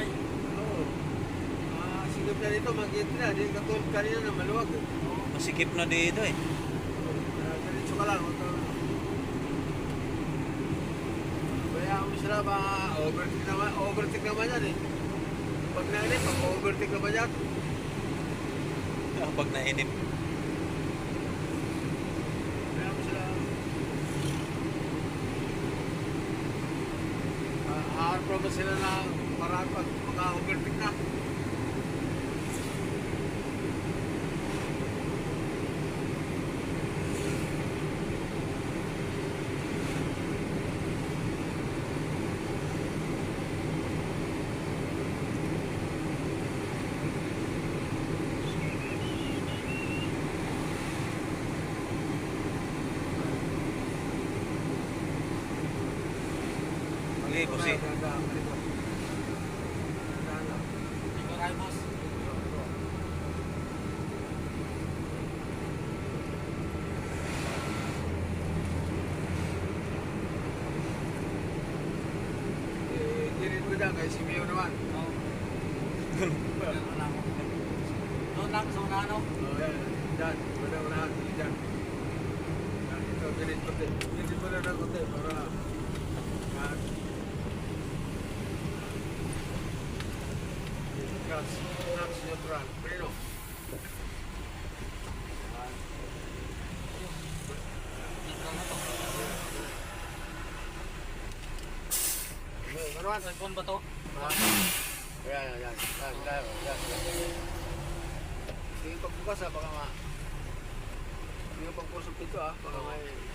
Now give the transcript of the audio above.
Ay, Oo. Sigap na dito, mag-get na. Di katulad kanina na maluwag. Masikip na dito eh. Diretso ka lang. Bayaan mo sila ba, overtake naman yan eh. Pag nainip, overtake naman yan. Pag nainip. Bayaan mo sila. Haharap ba sila na parang pag maka-overtake na. Okay, busi. ikaw tayo, boss. Dirin ko dyan, kay si Mio naman. Oo. Meron na ako. Doon lang sa una, ano? Yan, dyan. Wala dyan. Yan, ito, dirin ko din. Dirin mo na ng konti para yan. Gas neutral. Preno. Dito na to. Karuan. Cellphone ba to? Yan. Hindi pagbukas ha, baka ma... Hindi pagpusok dito ha, baka may...